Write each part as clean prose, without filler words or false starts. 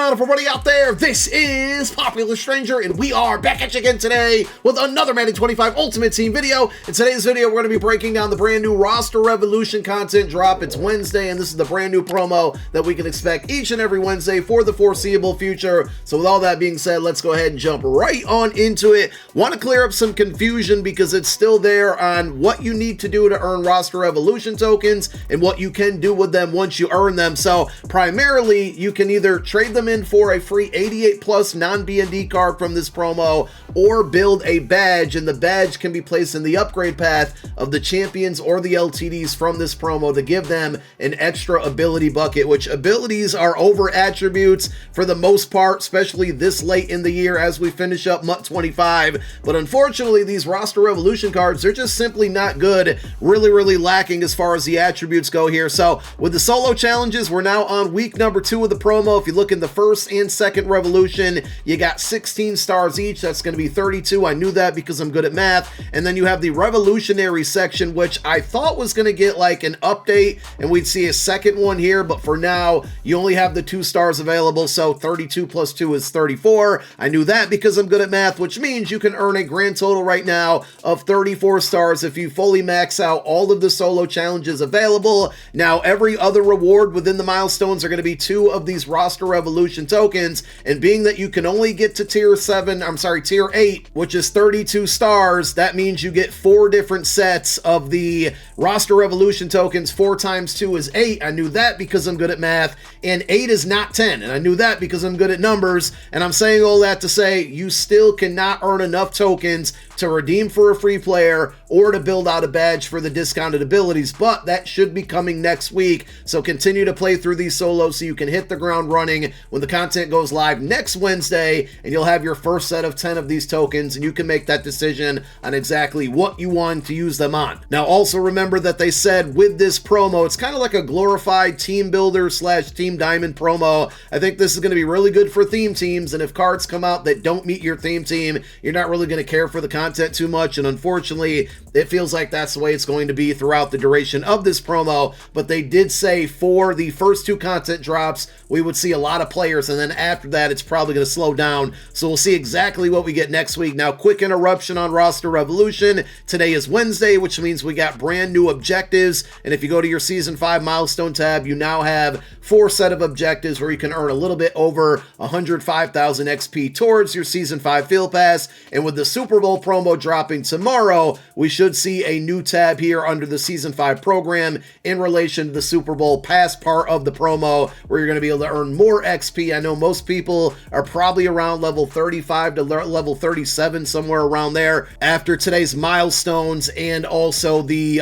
on, everybody out there? This is Popular Stranger, and we are back at you again today with another Madden 25 Ultimate Team video. In today's video, we're going to be breaking down the brand new Roster Revolution content drop. It's Wednesday, and this is the brand new promo that we can expect each and every Wednesday for the foreseeable future. So with all that being said, let's go ahead and jump right on into it. Want to clear up some confusion because it's still there on what you need to do to earn Roster Revolution tokens and what you can do with them once you earn them. So primarily, you can either trade them in for a free 88 plus non-BND card from this promo or build a badge, and the badge can be placed in the upgrade path of the champions or the LTDs from this promo to give them an extra ability bucket, which abilities are over attributes for the most part, especially this late in the year as we finish up MUT 25. But unfortunately, these Roster Revolution cards, they're just simply not good, really lacking as far as the attributes go here. So with the solo challenges, we're now on week number 2 of the promo. If you look in the first and second revolution, you got 16 stars each. That's going to be 32. I knew that because I'm good at math. And then you have the revolutionary section, which I thought was going to get like an update and we'd see a second one here, but for now you only have the 2 stars available, so 32 plus 2 is 34. I knew that because I'm good at math, which means you can earn a grand total right now of 34 stars if you fully max out all of the solo challenges available. Now every other reward within the milestones are going to be 2 of these Roster Revolution tokens, and being that you can only get to tier 8, which is 32 stars, that means you get 4 different sets of the Roster Revolution tokens. 4 times 2 is 8. I knew that because I'm good at math, and 8 is not 10, and I knew that because I'm good at numbers. And I'm saying all that to say you still cannot earn enough tokens to redeem for a free player or to build out a badge for the discounted abilities, but that should be coming next week. So continue to play through these solos so you can hit the ground running when the content goes live next Wednesday, and you'll have your first set of 10 of these tokens, and you can make that decision on exactly what you want to use them on. Now also remember that they said with this promo, it's kind of like a glorified team builder / team diamond promo. I think this is going to be really good for theme teams, and if cards come out that don't meet your theme team, you're not really going to care for the content too much, and unfortunately it feels like that's the way it's going to be throughout the duration of this promo. But they did say for the first 2 content drops we would see a lot of players, and then after that it's probably going to slow down, so we'll see exactly what we get next week. Now, quick interruption on Roster Revolution. Today is Wednesday, which means we got brand new objectives, and if you go to your Season 5 milestone tab, you now have 4 set of objectives where you can earn a little bit over 105,000 XP towards your Season 5 Field Pass. And with the Super Bowl promo dropping tomorrow, we should see a new tab here under the Season 5 program in relation to the Super Bowl Pass part of the promo, where you're going to be able to earn more XP. I know most people are probably around level 35 to level 37, somewhere around there, after today's milestones and also the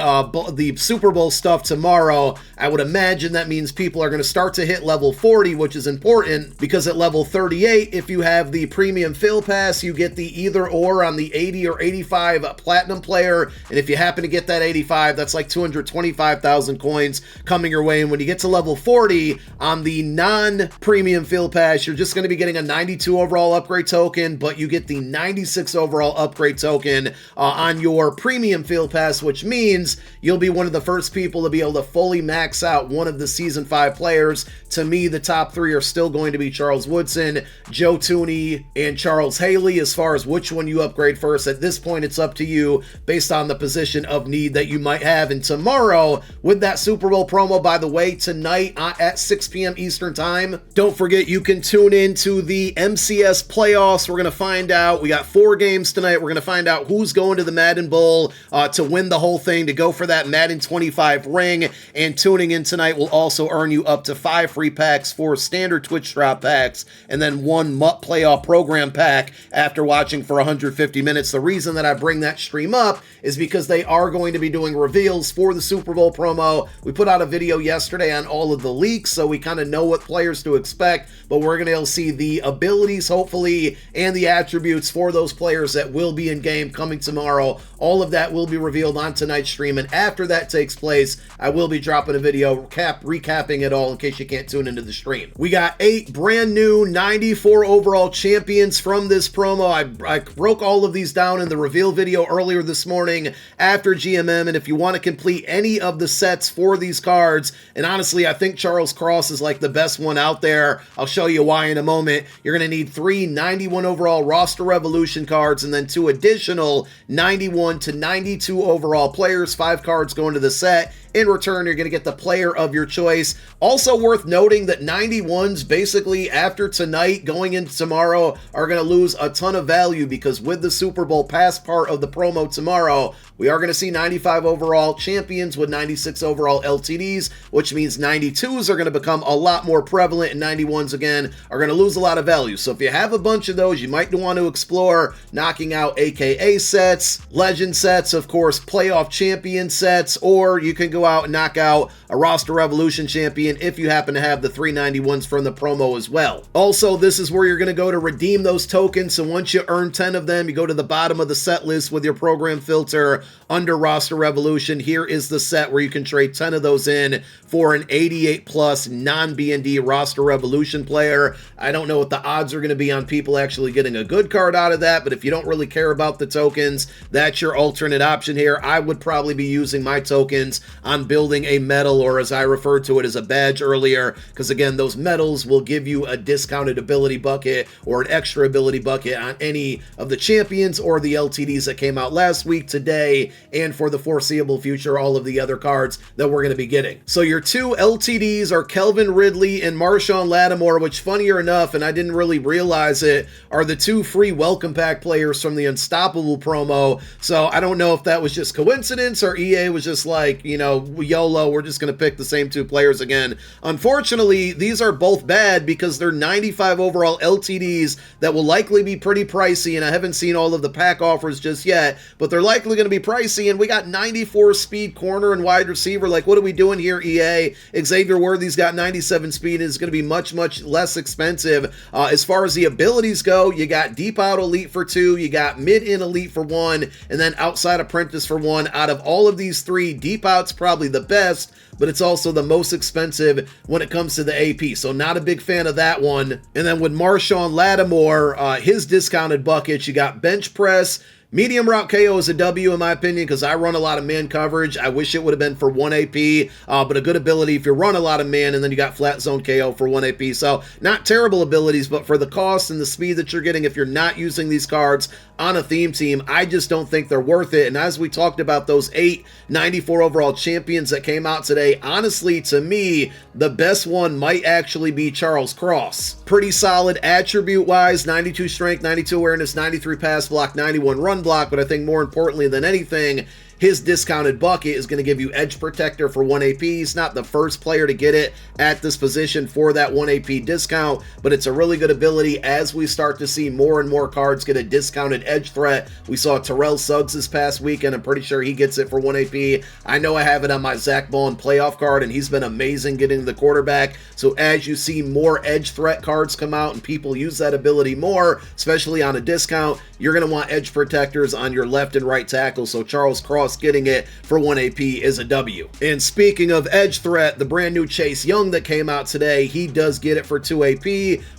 Super Bowl stuff tomorrow. I would imagine that means people are going to start to hit level 40, which is important because at level 38, if you have the premium Field Pass, you get the either or on the 80 or 85 platinum player, and if you happen to get that 85, that's like 225,000 coins coming your way. And when you get to level 40 on the non-premium Field Pass, you're just going to be getting a 92 overall upgrade token, but you get the 96 overall upgrade token on your premium Field Pass, which means you'll be one of the first people to be able to fully max out one of the Season 5 players. To me, the top 3 are still going to be Charles Woodson, Joe Tooney, and Charles Haley. As far as which one you upgrade first, at this point it's up to you based on the position of need that you might have. And tomorrow with that Super Bowl promo, by the way, tonight at 6 p.m. Eastern time, don't forget you can tune into the MCS playoffs. We're going to find out, we got 4 games tonight. We're going to find out who's going to the Madden Bowl to win the whole thing, to go for that Madden 25 ring. And tuning in tonight will also earn you up to 5 free packs, 4 standard Twitch drop packs, and then 1 MUT playoff program pack after watching for 150 minutes. The reason that I bring that stream up is because they are going to be doing reveals for the Super Bowl promo. We put out a video yesterday on all of the leaks, so we kind of know what players to expect, but we're going to be able to see the abilities, hopefully, and the attributes for those players that will be in game coming tomorrow. All of that will be revealed on tonight's stream, and after that takes place, I will be dropping a video recapping it all in case you can't tune into the stream. We got 8 brand new 94 overall champions from this promo. I broke all of these down down in the reveal video earlier this morning after GMM, and if you want to complete any of the sets for these cards, and honestly, I think Charles Cross is like the best one out there. I'll show you why in a moment. You're going to need 3 91 overall roster revolution cards and then 2 additional 91 to 92 overall players. 5 cards go into the set. In return, you're going to get the player of your choice. Also worth noting that 91s basically after tonight going into tomorrow are going to lose a ton of value, because with the Super Bowl pass part of the promo tomorrow, we are going to see 95 overall champions with 96 overall LTDs, which means 92s are going to become a lot more prevalent, and 91s again are going to lose a lot of value. So if you have a bunch of those, you might want to explore knocking out AKA sets, legend sets, of course, playoff champion sets, or you can go out and knock out a roster revolution champion if you happen to have the 391s from the promo as well. Also, this is where you're going to go to redeem those tokens. So once you earn 10 of them, you go to the bottom of the set list with your program filter under roster revolution. Here is the set where you can trade 10 of those in for an 88 plus non-B&D roster revolution player. I don't know what the odds are going to be on people actually getting a good card out of that, but if you don't really care about the tokens, that's your alternate option here. I would probably be using my tokens on building a medal, or as I referred to it as a badge earlier, because again, those medals will give you a discounted ability bucket or an extra ability bucket on any of the champions or the LTDs that came out last week, today, and for the foreseeable future, all of the other cards that we're going to be getting. So your 2 LTDs are Kelvin Ridley and Marshawn Lattimore, which, funnier enough, and I didn't really realize it, are the 2 free welcome pack players from the Unstoppable promo. So I don't know if that was just coincidence or EA was just like, you know, YOLO, we're just going to pick the same 2 players again. Unfortunately, these are both bad because they're 95 overall LTDs that will likely be pretty pricey, and I haven't seen all of the pack offers just yet, but they're likely going to be pricey, and we got 94 speed corner and wide receiver. Like, what are we doing here, EA? Xavier Worthy's got 97 speed and is going to be much, much less expensive. As far as the abilities go, you got deep out elite for 2, you got mid-in elite for 1, and then outside apprentice for 1. Out of all of these 3, deep out's probably the best, but it's also the most expensive when it comes to the AP, so not a big fan of that one. And then with Marshawn Lattimore, his discounted buckets, you got bench press. Medium route KO is a W in my opinion, because I run a lot of man coverage. I wish it would have been for 1 AP, but a good ability if you run a lot of man, and then you got flat zone KO for 1 AP. So not terrible abilities, but for the cost and the speed that you're getting, if you're not using these cards on a theme team, I just don't think they're worth it. And as we talked about those 8 94 overall champions that came out today, honestly, to me, the best one might actually be Charles Cross. Pretty solid attribute-wise, 92 strength, 92 awareness, 93 pass block, 91 run block, but I think more importantly than anything, his discounted bucket is going to give you edge protector for 1 AP. He's not the first player to get it at this position for that 1 AP discount, but it's a really good ability as we start to see more and more cards get a discounted edge threat. We saw Terrell Suggs this past weekend. I'm pretty sure he gets it for 1 AP. I know I have it on my Zach Ball playoff card, and he's been amazing getting the quarterback. So as you see more edge threat cards come out and people use that ability more, especially on a discount, you're going to want edge protectors on your left and right tackle. So Charles Cross getting it for 1 AP is a W. And speaking of edge threat, the brand new Chase Young that came out today, he does get it for 2 AP.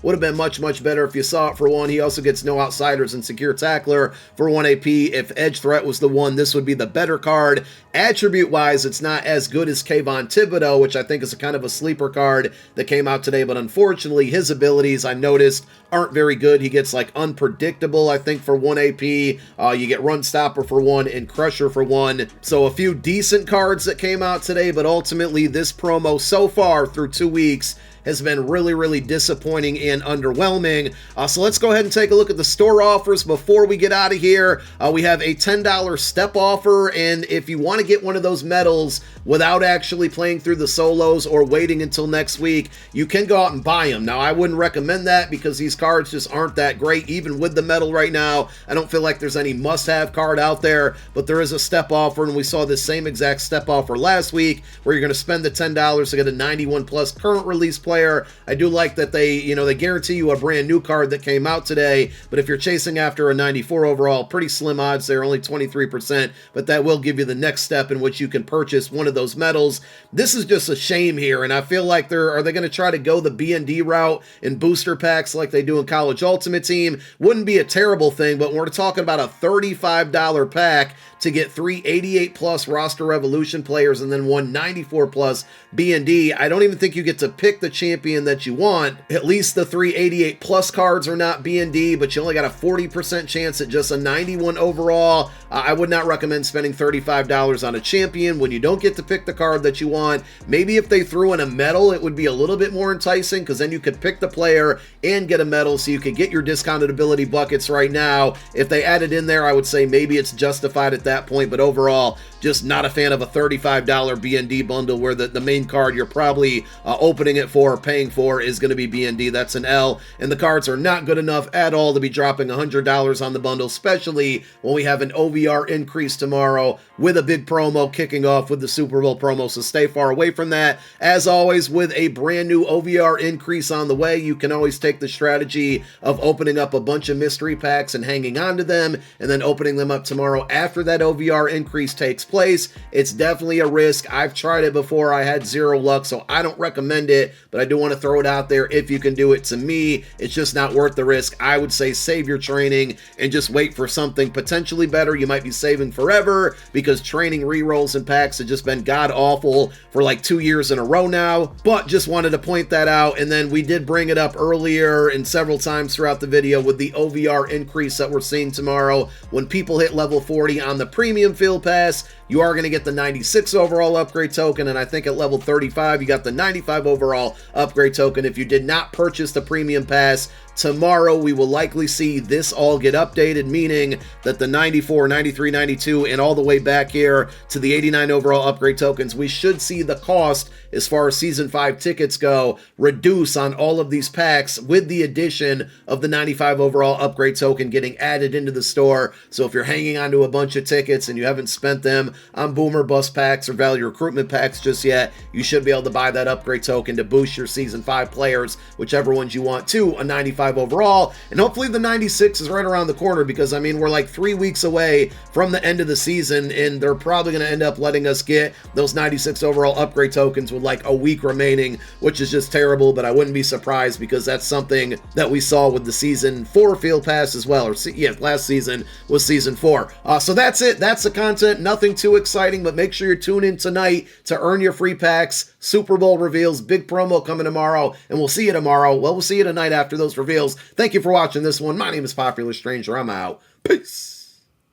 Would have been much, much better if you saw it for 1. He also gets no outsiders and secure tackler for 1 AP. If edge threat was the one, this would be the better card. Attribute wise, it's not as good as Kayvon Thibodeau, which I think is a kind of a sleeper card that came out today, but unfortunately his abilities I noticed aren't very good. He gets like unpredictable, I think, for 1 AP. You get run stopper for 1 and crusher for 1. So a few decent cards that came out today, but ultimately this promo so far through 2 weeks has been really, really disappointing and underwhelming. So let's go ahead and take a look at the store offers before we get out of here. We have a $10 step offer, and if you want to get one of those medals without actually playing through the solos or waiting until next week, you can go out and buy them. Now, I wouldn't recommend that because these cards just aren't that great. Even with the medal right now, I don't feel like there's any must-have card out there, but there is a step offer, and we saw this same exact step offer last week where you're going to spend the $10 to get a 91 plus current release player player. I do like that they guarantee you a brand new card that came out today, but if you're chasing after a 94 overall, pretty slim odds. They're only 23%, but that will give you the next step in which you can purchase one of those medals. This is just a shame here, and I feel like are they going to try to go the B&D route in booster packs like they do in College Ultimate Team? Wouldn't be a terrible thing, but we're talking about a $35 pack to get 3 88+ roster revolution players and then 1 94+ B&D. I don't even think you get to pick the champion that you want. At least the 3 88+ cards are not B&D, but you only got a 40% chance at just a 91 overall. I would not recommend spending $35 on a champion when you don't get to pick the card that you want. Maybe if they threw in a medal, it would be a little bit more enticing, because then you could pick the player and get a medal, so you could get your discounted ability buckets right now. If they added in there, I would say maybe it's justified at that point, but overall, just not a fan of a $35 B&D bundle where the main card you're probably opening it for or paying for is going to be B&D. That's an L, and the cards are not good enough at all to be dropping $100 on the bundle, especially when we have an OVR increase tomorrow with a big promo kicking off with the Super Bowl promo, so stay far away from that. As always, with a brand new OVR increase on the way, you can always take the strategy of opening up a bunch of mystery packs and hanging on to them, and then opening them up tomorrow after that OVR increase takes place. It's definitely a risk. I've tried it before. I had zero luck, so I don't recommend it, but I do want to throw it out there if you can do it. To me, it's just not worth the risk. I would say save your training and just wait for something potentially better. You might be saving forever because training rerolls and packs have just been god awful for like 2 years in a row now, but just wanted to point that out. And then we did bring it up earlier and several times throughout the video with the OVR increase that we're seeing tomorrow. When people hit level 40 on the premium field pass, you are going to get the 96 overall upgrade token, and I think at level 35 you got the 95 overall upgrade token. If you did not purchase the premium pass, tomorrow we will likely see this all get updated, meaning that the 94, 93, 92, and all the way back here to the 89 overall upgrade tokens, we should see the cost as far as Season 5 tickets go reduce on all of these packs, with the addition of the 95 overall upgrade token getting added into the store. So if you're hanging on to a bunch of tickets and you haven't spent them on Boomer Bust packs or Value Recruitment packs just yet, you should be able to buy that upgrade token to boost your Season 5 players, whichever ones you want, to a 95 overall. And hopefully the 96 is right around the corner, because I mean, we're like 3 weeks away from the end of the season, and they're probably going to end up letting us get those 96 overall upgrade tokens with like a week remaining, which is just terrible. But I wouldn't be surprised, because that's something that we saw with the Season 4 field pass as well, or yeah, last season was Season 4. So that's it. That's the content. Nothing too exciting, but make sure you tune in tonight to earn your free packs. Super Bowl reveals, big promo coming tomorrow, and we'll see you tomorrow. Well, we'll see you tonight after those reveals. Thank you for watching this one. My name is Popular Stranger. I'm out. Peace.